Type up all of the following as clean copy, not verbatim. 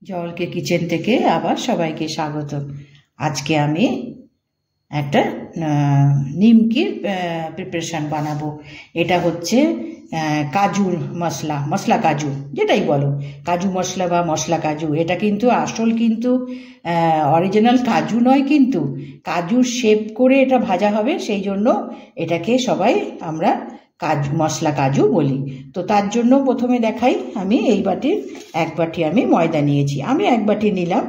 জলকে কিচেন থেকে আবার সবাইকে স্বাগত। আজকে আমি একটা নিমকির প্রিপারেশান বানাবো। এটা হচ্ছে কাজুর মশলা কাজু, যেটাই বলো, কাজু মশলা বা মশলা কাজু। এটা কিন্তু আসল কিন্তু অরিজিনাল কাজু নয়, কিন্তু কাজুর শেপ করে এটা ভাজা হবে, সেই জন্য এটাকে সবাই আমরা কাজু মশলা কাজু বলি। তো তার জন্য প্রথমে দেখাই, আমি এই বাটির এক বাটি আমি ময়দা নিয়েছি। আমি এক বাটি নিলাম,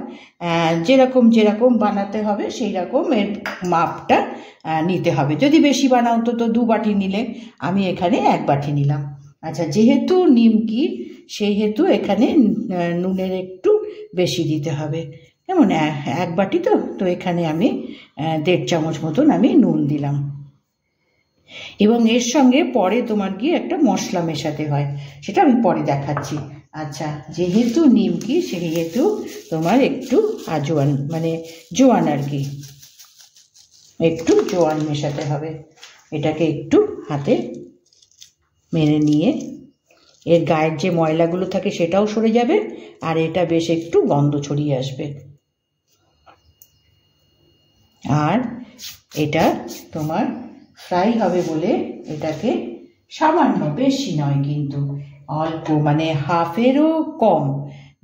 যেরকম যেরকম বানাতে হবে সেই রকম এর মাপটা নিতে হবে। যদি বেশি বানাও তো দু বাটি নিলে, আমি এখানে এক বাটি নিলাম। আচ্ছা, যেহেতু নিমকি সেহেতু এখানে নুনের একটু বেশি দিতে হবে। যেমন এক বাটি তো এখানে আমি 1.5 চামচ মতন আমি নুন দিলাম। এবং এর সঙ্গে পরে তোমার গিয়ে একটা মশলা মেশাতে হয়, সেটা আমি পরে দেখাচ্ছি। আচ্ছা, যেহেতু নিমকি সেহেতু তোমার একটু আজওয়ান মানে জোয়ান আর কি, একটু জোয়ান মেশাতে হবে। এটাকে একটু হাতে মেরে নিয়ে এর গায়ের যে ময়লাগুলো থাকে সেটাও সরে যাবে, আর এটা বেশ একটু গন্ধ ছড়িয়ে আসবে। আর এটা তোমার ফ্রাই হবে বলে এটাকে সামান্য, বেশি নয় কিন্তু, অল্প, মানে হাফেরও কম।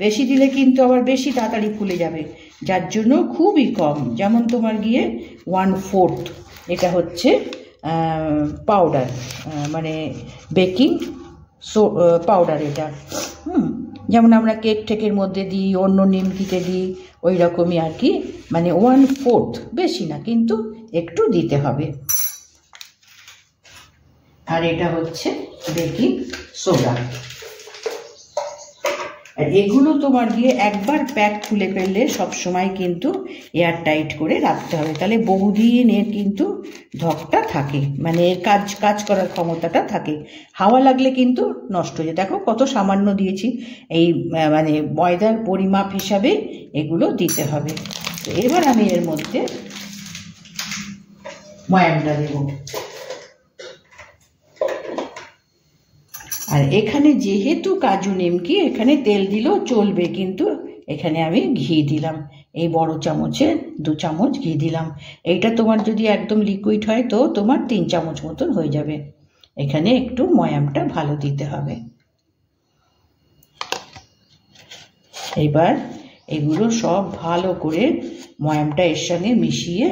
বেশি দিলে কিন্তু আবার বেশি তাড়াতাড়ি ফুলে যাবে, যার জন্য খুবই কম। যেমন তোমার গিয়ে 1/4 এটা হচ্ছে পাউডার, মানে বেকিং পাউডার এটা। যেমন আমরা কেক টেকের মধ্যে দিই, অন্য নিমকিতে দিই, ওই রকমই আর কি, মানে 1/4, বেশি না কিন্তু একটু দিতে হবে। আর এটা হচ্ছে বেকিং সোডা। আর এগুলো তোমার গিয়ে একবার প্যাক খুলে ফেললে সবসময় কিন্তু এয়ার টাইট করে রাখতে হবে, তাহলে বহুদিন এর কিন্তু ধকটা থাকে, মানে এর কাজ করার ক্ষমতাটা থাকে। হাওয়া লাগলে কিন্তু নষ্ট হয়ে যায়। দেখো কত সামান্য দিয়েছি, এই মানে ময়দার পরিমাপ হিসাবে এগুলো দিতে হবে। তো এবার আমি এর মধ্যে ময়ামটা দেব। আর এখানে যেহেতু কাজু নিমকি, এখানে তেল দিলেও চলবে, কিন্তু এখানে আমি ঘি দিলাম, এই বড় চামচে 2 চামচ ঘি দিলাম। এইটা তোমার যদি একদম লিকুইড হয় তো তোমার 3 চামচ মতন হয়ে যাবে। এখানে একটু ময়ামটা ভালো দিতে হবে। এবার এগুলো সব ভালো করে ময়ামটা এর সঙ্গে মিশিয়ে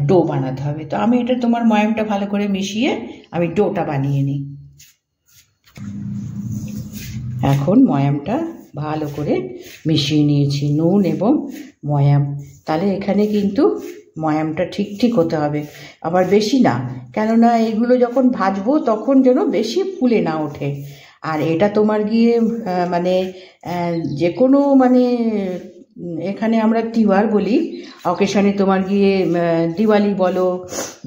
ডো বানাতে হবে। তো আমি এটা তোমার ময়ামটা ভালো করে মিশিয়ে আমি ডোটা বানিয়ে নিই। এখন ময়ামটা ভালো করে মিশিয়ে নিয়েছি, নুন এবং ময়াম। তাহলে এখানে কিন্তু ময়ামটা ঠিক হতে হবে, আবার বেশি না, কেননা এগুলো যখন ভাজবো তখন যেন বেশি ফুলে না ওঠে। আর এটা তোমার গিয়ে মানে যে কোনো, মানে এখানে আমরা তিওয়ার বলি, অকেশনে তোমার গিয়ে দিওয়ালি বলো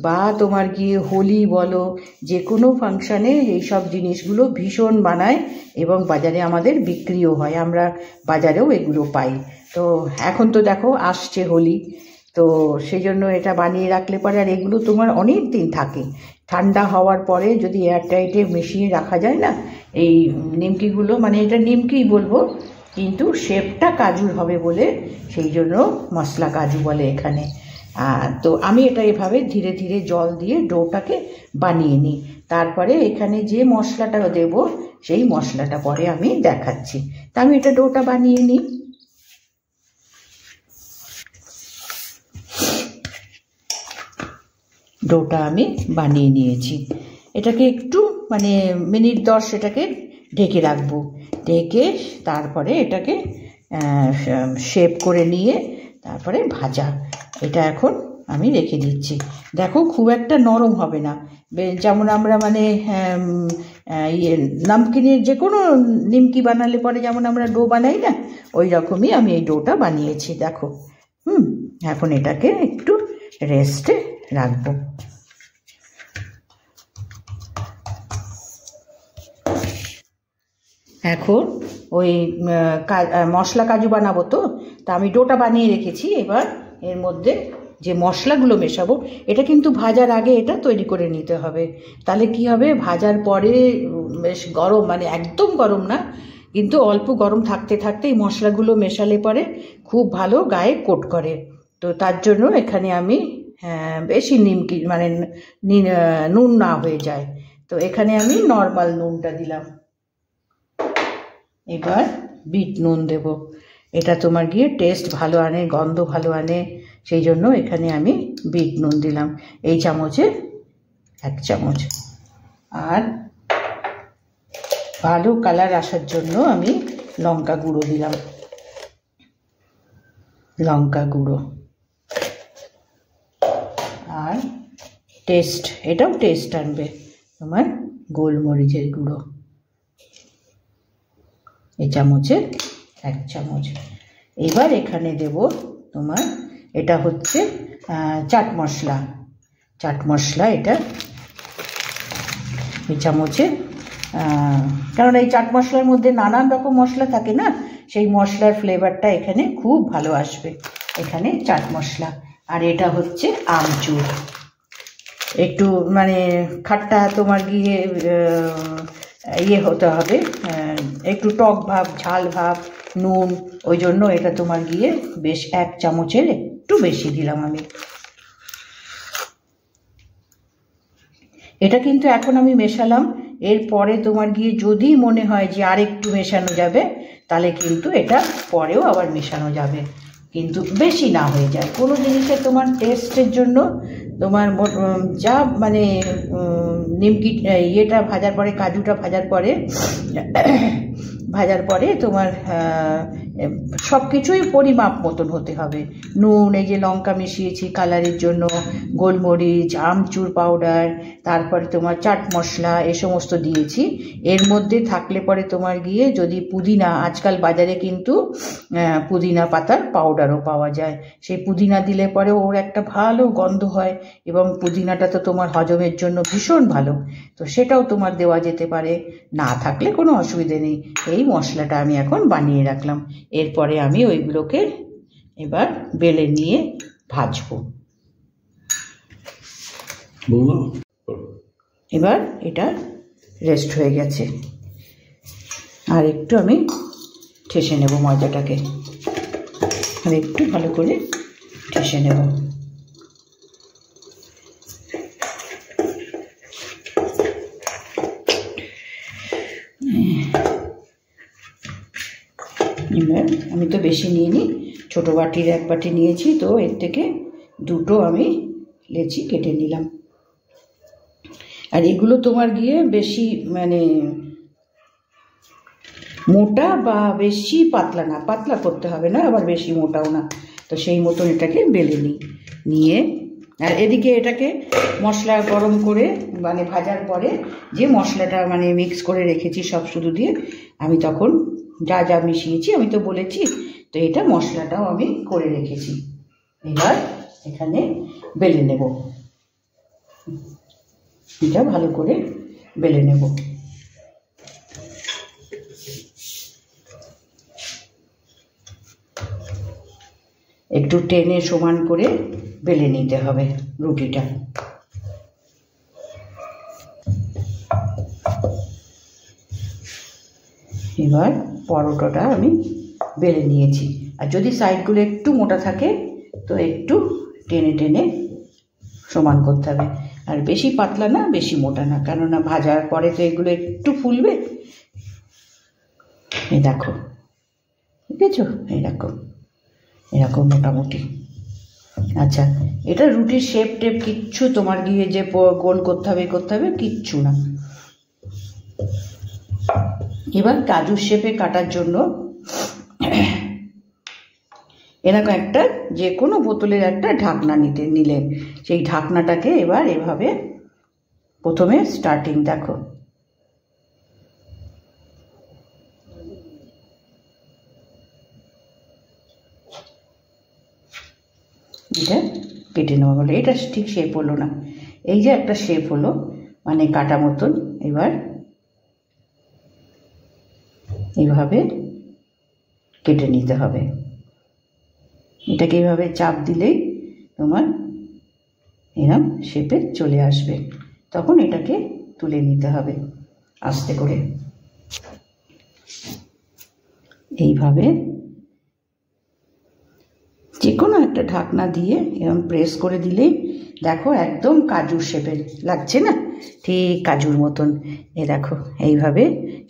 বা তোমার গিয়ে হোলি বলো, যে কোনো ফাংশানে এইসব জিনিসগুলো ভীষণ বানায় এবং বাজারে আমাদের বিক্রিও হয়, আমরা বাজারেও এগুলো পাই। তো এখন তো দেখো আসছে হোলি, তো সেই জন্য এটা বানিয়ে রাখলে পরে, আর এগুলো তোমার অনেক দিন থাকে। ঠান্ডা হওয়ার পরে যদি এয়ারটাইটে মিশিয়ে রাখা যায় না এই নিমকিগুলো, মানে এটা নিমকিই বলবো কিন্তু শেপটা কাজুর হবে বলে সেই জন্য মশলা কাজু বলে এখানে। তো আমি এটা এভাবে ধীরে ধীরে জল দিয়ে ডোটাকে বানিয়ে নিই। তারপরে এখানে যে মশলাটা দেব সেই মশলাটা পরে আমি দেখাচ্ছি। তা আমি এটা ডোটা বানিয়ে নিই। ডোটা আমি বানিয়ে নিয়েছি। এটাকে একটু মানে মিনিট 10 এটাকে ঢেকে রাখবো। ঢেকে তারপরে এটাকে শেপ করে নিয়ে তারপরে ভাজা। এটা এখন আমি রেখে দিচ্ছি। দেখো খুব একটা নরম হবে না, যেমন আমরা মানে নামকিনের যে কোনো নিমকি বানালে পরে যেমন আমরা ডো বানাই না, ওই রকমই আমি এই ডোটা বানিয়েছি। দেখো এখন এটাকে একটু রেস্টে রাখবো। এখন ওই মশলা কাজু বানাবো, তো তা আমি ডোটা বানিয়ে রেখেছি। এবার এর মধ্যে যে মশলাগুলো মেশাবো, এটা কিন্তু ভাজার আগে এটা তৈরি করে নিতে হবে, তাহলে কি হবে, ভাজার পরে বেশ গরম, মানে একদম গরম না, কিন্তু অল্প গরম থাকতে থাকতে এই মশলাগুলো মেশালে পরে খুব ভালো গায়ে কোট করে। তো তার জন্য এখানে আমি বেশি নিমকি মানে নুন না হয়ে যায়, তো এখানে আমি নর্মাল নুনটা দিলাম। এবার বিট নুন দেব, এটা তোমার গিয়ে টেস্ট ভালো আনে, গন্ধ ভালো আনে, সেই জন্য এখানে আমি বিট নুন দিলাম এই চামচে 1 চামচ। আর ভালো কালার আসার জন্য আমি লঙ্কা গুঁড়ো দিলাম, লঙ্কা গুঁড়ো। আর টেস্ট, এটাও টেস্ট আনবে তোমার গোলমরিচের গুঁড়ো এই চামচে 1 চামচ। এবার এখানে দেব তোমার, এটা হচ্ছে চাট মশলা, চাট মশলা এটা এই চামচে, কারণ এই চাট মশলার মধ্যে নানান রকম মশলা থাকে না, সেই মশলার ফ্লেভারটা এখানে খুব ভালো আসবে। এখানে চাট মশলা। আর এটা হচ্ছে আমচুর, একটু মানে খাট্টা তোমার গিয়ে ইয়ে হতে হবে, একটু টক ভাব, ঝাল ভাব, নুন, ওই জন্য এটা তোমার গিয়ে বেশ 1 চামচের একটু বেশি দিলাম আমি। এটা কিন্তু এখন আমি মেশালাম, এরপরে তোমার গিয়ে যদি মনে হয় যে আর একটু মেশানো যাবে তাহলে কিন্তু এটা পরেও আবার মেশানো যাবে, কিন্তু বেশি না হয়ে যায়। কোনো জিনিসের তোমার টেস্টের জন্য তোমার যা মানে নিমকি ইয়েটা ভাজার পরে, কাজুটা ভাজার পরে তোমার সব কিছুই পরিমাপ মতন হতে হবে। নুন, এই যে লঙ্কা মিশিয়েছি কালারের জন্য, গোলমরিচ, আমচুর পাউডার, তারপরে তোমার চাট মশলা, এ সমস্ত দিয়েছি। এর মধ্যে থাকলে পরে তোমার গিয়ে যদি পুদিনা, আজকাল বাজারে কিন্তু পুদিনা পাতার পাউডারও পাওয়া যায়, সেই পুদিনা দিলে পরে ওর একটা ভালো গন্ধ হয়, এবং পুদিনাটা তো তোমার হজমের জন্য ভীষণ ভালো, তো সেটাও তোমার দেওয়া যেতে পারে, না থাকলে কোনো অসুবিধে নেই। এই মশলাটা আমি এখন বানিয়ে রাখলাম, এরপরে আমি ওইগুলোকে এবার বেলে নিয়ে ভাজবো। এবার এটা রেস্ট হয়ে গেছে, আর একটু আমি ঠেসে নেব ময়দাটাকে, আর একটু ভালো করে ঠেসে নেব। এবার আমি তো বেশি নিইনি, ছোটো বাটির 1 বাটি নিয়েছি, তো এর থেকে 2টো আমি লেচি কেটে নিলাম। আর এগুলো তোমার গিয়ে বেশি মানে মোটা বা বেশি পাতলা না, পাতলা করতে হবে না, আবার বেশি মোটাও না, তো সেই মতন এটাকে বেলে নিয়ে আর এদিকে এটাকে মশলা গরম করে মানে ভাজার পরে যে মশলাটা মানে মিক্স করে রেখেছি সব শুধু দিয়ে, আমি তখন যা যা মিশিয়েছি আমি তো বলেছি, তো এটা মশলাটাও আমি করে রেখেছি। এবার এখানে বেলে নেব, এটা ভালো করে বেলে নেব। একটু টেনে সমান করে বেলে নিতে হবে রুটিটা। এবার পরোটাটা আমি বেলে নিয়েছি, আর যদি সাইডগুলো একটু মোটা থাকে তো একটু টেনে টেনে সমান করতে হবে, আর বেশি পাতলা না বেশি মোটা না, কেননা ভাজার পরে তো এগুলো একটু ফুলবে। এই দেখো, ঠিক আছে, এই দেখো এরকম মোটামুটি। আচ্ছা, এটা রুটির শেপ টেপ কিচ্ছু তোমার গিয়ে যে গোল করতে হবে কিচ্ছু না। এবার কাজুর শেপে কাটার জন্য এরকম একটা যে কোনো বোতলের একটা ঢাকনা নিলে সেই ঢাকনাটাকে এবার এভাবে প্রথমে স্টার্টিং দেখো, এটা কেটে নেওয়া হলো। এটা ঠিক শেপ হলো না, এই যে একটা শেপ হলো মানে কাটা মতন। এবার এইভাবে কেটে নিতে হবে, এটাকে এইভাবে চাপ দিলেই তোমার এরকম শেপে চলে আসবে, তখন এটাকে তুলে নিতে হবে আস্তে করে। এইভাবে যে কোনো একটা ঢাকনা দিয়ে এরকম প্রেস করে দিলেই দেখো একদম কাজুর শেপের লাগছে না, ঠিক কাজুর মতন। এ দেখো এইভাবে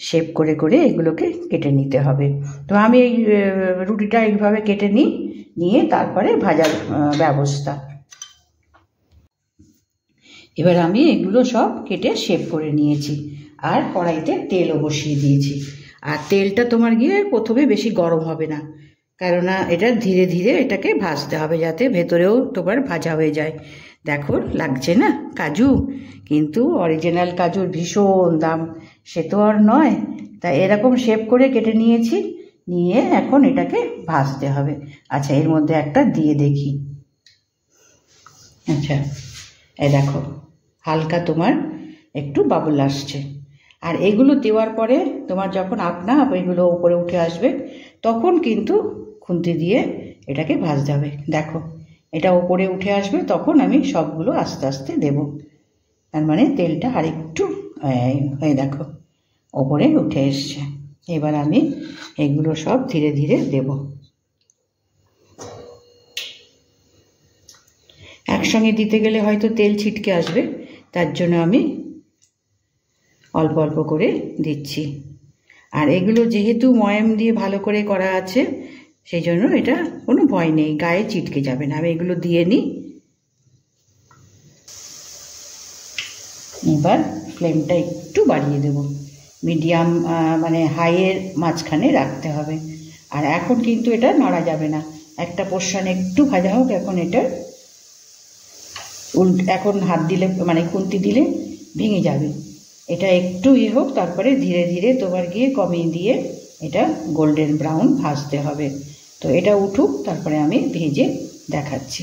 শেপ করে করে এগুলোকে কেটে নিতে হবে। তো আমি এই রুটিটা এইভাবে কেটে নিয়ে তারপরে ভাজার ব্যবস্থা। এবার আমি এগুলো সব কেটে শেপ করে নিয়েছি, আর কড়াইতে তেলও বসিয়ে দিয়েছি। আর তেলটা তোমার গিয়ে প্রথমে বেশি গরম হবে না, কেননা এটা ধীরে ধীরে এটাকে ভাজতে হবে যাতে ভেতরেও তোমার ভাজা হয়ে যায়। দেখো লাগছে না কাজু, কিন্তু অরিজিনাল কাজুর ভীষণ দাম, সে তো আর নয়। তাই এরকম শেপ করে কেটে নিয়েছি, নিয়ে এখন এটাকে ভাজতে হবে। আচ্ছা, এর মধ্যে একটা দিয়ে দেখি। আচ্ছা, এই দেখো হালকা তোমার একটু বাবল আসছে। আর এগুলো দেওয়ার পরে তোমার যখন আপনা এগুলো উপরে উঠে আসবে, তখন কিন্তু খুন্তি দিয়ে এটাকে ভাজতে হবে। দেখো এটা উপরে উঠে আসবে, তখন আমি সবগুলো আস্তে আস্তে দেব। তার মানে তেলটা আরেকটু এই দেখো ওপরে উঠে এসছে। এবার আমি এগুলো সব ধীরে ধীরে দেব। একসঙ্গে দিতে গেলে হয়তো তেল ছিটকে আসবে, তার জন্য আমি অল্প অল্প করে দিচ্ছি। আর এগুলো যেহেতু ময়াম দিয়ে ভালো করে করা আছে, সেই জন্য এটা কোনো ভয় নেই, গায়ে চিটকে যাবে না। আমি এগুলো দিয়ে নিই। এবার ফ্লেমটা একটু বাড়িয়ে দেব, মিডিয়াম মানে হাইয়ের মাঝখানে রাখতে হবে। আর এখন কিন্তু এটা নাড়া যাবে না, একটা পোর্শন একটু ভাজা হোক। এখন এটা এখন হাত দিলে মানে খুন্তি দিলে ভেঙে যাবে। এটা একটু হোক, তারপরে ধীরে ধীরে তোমার গিয়ে কমিয়ে দিয়ে এটা গোল্ডেন ব্রাউন ভাজতে হবে। তো এটা উঠুক, তারপরে আমি ভেজে দেখাচ্ছি।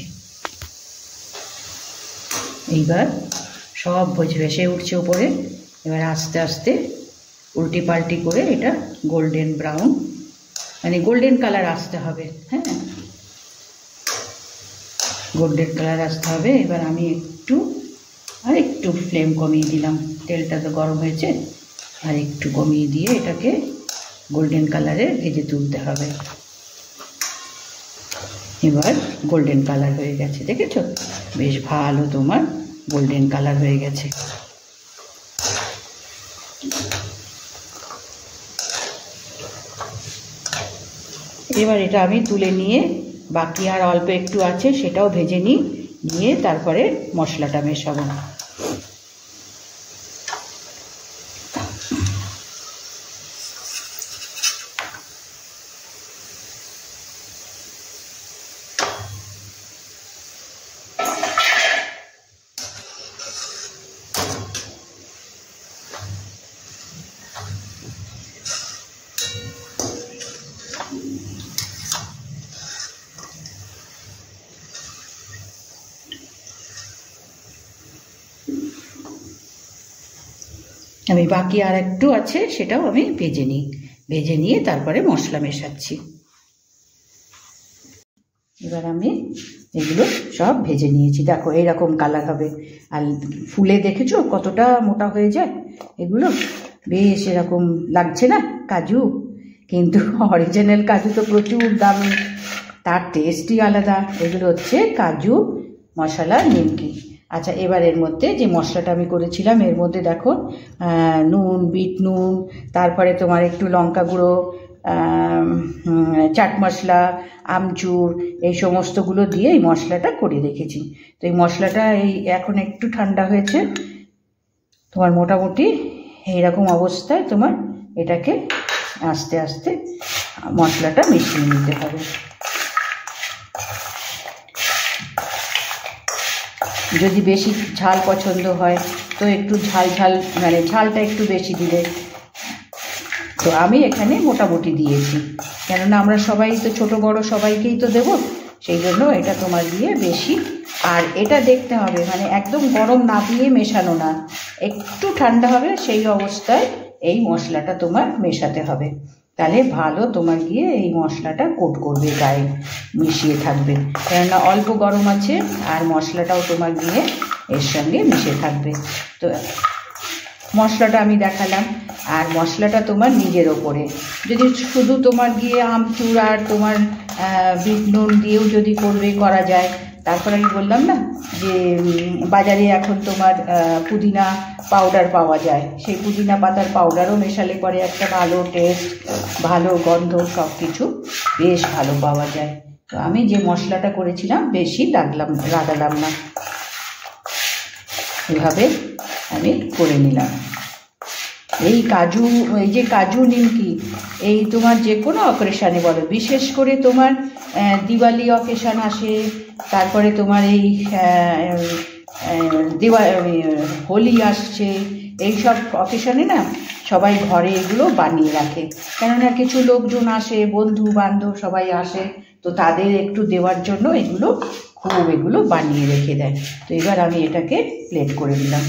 এইবার সব ভেসে উঠছে উপরে। এবার আস্তে আস্তে উল্টি পাল্টি করে এটা গোল্ডেন ব্রাউন মানে গোল্ডেন কালার আসতে হবে। হ্যাঁ, গোল্ডেন কালার আসতে হবে। এবার আমি একটু ফ্লেম কমিয়ে দিলাম, তেলটা তো গরম হয়েছে, আর একটু কমিয়ে দিয়ে এটাকে গোল্ডেন কালারে ভেজে তুলতে হবে। এবার গোল্ডেন কালার হয়ে গেছে, দেখেছো? বেশ ভালো তোমার গোল্ডেন কালার হয়ে গেছে। এবার এটা আমি তুলে নিয়ে বাকি আর অল্প একটু আছে সেটাও ভেজে নিয়ে তারপরে মশলাটা মেশাবো। আমি বাকি আর একটু আছে সেটাও আমি ভেজে নিয়ে তারপরে মশলা মেশাচ্ছি। এবার আমি এগুলো সব ভেজে নিয়েছি, দেখো এইরকম কালার হবে। আর ফুলে দেখেছো কতটা মোটা হয়ে যায়, এগুলো বেশ এরকম লাগছে না কাজু, কিন্তু অরিজিনাল কাজু তো প্রচুর দামি, তার টেস্টই আলাদা। এগুলো হচ্ছে কাজু মশলা নিমকি। আচ্ছা, এবার এর মধ্যে যে মশলাটা আমি করেছিলাম এর মধ্যে দেখো নুন, বিট নুন, তারপরে তোমার একটু লঙ্কা গুঁড়ো, চাট মশলা, আমচুর, এই সমস্তগুলো দিয়ে এই মশলাটা করে রেখেছি। তো এই মশলাটা এখন একটু ঠান্ডা হয়েছে, তোমার মোটামুটি এইরকম অবস্থায় তোমার এটাকে আস্তে আস্তে মশলাটা মিশিয়ে নিতে হবে। যদি বেশি ঝাল পছন্দ হয় তো একটু ঝাল মানে ঝালটা একটু বেশি দিলে। তো আমি এখানে মোটামুটি দিয়েছি, কেননা আমরা সবাই তো ছোট বড় সবাইকেই তো দেবো, সেই জন্য এটা তোমার দিয়ে বেশি। আর এটা দেখতে হবে মানে একদম গরম না দিয়ে মেশানো না, একটু ঠান্ডা হবে সেই অবস্থায় এই মশলাটা তোমার মেশাতে হবে, তাহলে ভালো তোমার গিয়ে এই মশলাটা কোট করবে, গায়ে মিশিয়ে থাকবে। কেননা অল্প গরম আছে আর মশলাটাও তোমার গিয়ে এর সঙ্গে মিশে থাকবে। তো মশলাটা আমি দেখালাম, আর মশলাটা তোমার নিজের ওপরে। যদি শুধু তোমার গিয়ে আমচুর আর তোমার বিট নুন দিয়েও যদি করা যায়। তারপর আমি বললাম না যে বাজারে এখন তোমার পুদিনা পাউডার পাওয়া যায়, সেই পুদিনা পাতার পাউডারও মেশালে পরে একটা ভালো টেস্ট, ভালো গন্ধ, সব কিছু বেশ ভালো পাওয়া যায়। তো আমি যে মশলাটা করেছিলাম বেশি লাগালাম না, এভাবে আমি করে নিলাম। এই যে কাজু নিমকি, এই তোমার যে কোনো অকেশানে বলো, বিশেষ করে তোমার দিওয়ালি অকেশান আসে, তারপরে তোমার এই হোলি আসছে, এই সব অকেশানে না সবাই ঘরে এগুলো বানিয়ে রাখে। কেননা কিছু লোকজন আসে, বন্ধু বান্ধব সবাই আসে, তো তাদের একটু দেওয়ার জন্য এগুলো বানিয়ে রেখে দেয়। তো এবার আমি এটাকে প্লেট করে দিলাম।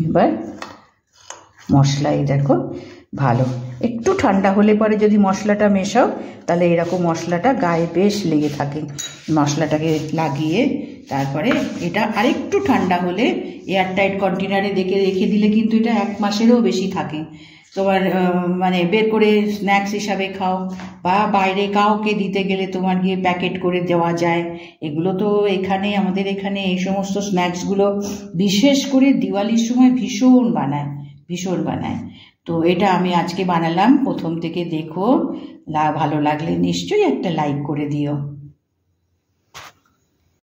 এবার মশলাই দেখো ভালো একটু ঠান্ডা হলে পরে যদি মশলাটা মেশাও, তাহলে এরকম মশলাটা গায়ে বেশ লেগে থাকে। মশলাটাকে লাগিয়ে তারপরে এটা আরেকটু ঠান্ডা হলে এয়ারটাইট কন্টেনারে রেখে দিলে কিন্তু এটা 1 মাসেরও বেশি থাকে। তোমার মানে বের করে স্ন্যাক্স হিসাবে খাও, বা বাইরে কাউকে দিতে গেলে তোমার গিয়ে প্যাকেট করে দেওয়া যায়। এগুলো তো আমাদের এখানে এই সমস্ত স্ন্যাক্সগুলো বিশেষ করে দিওয়ালির সময় ভীষণ বানায়। তো এটা আমি আজকে বানালাম, প্রথম থেকে দেখো, ভালো লাগলে নিশ্চয়ই একটা লাইক করে দিও।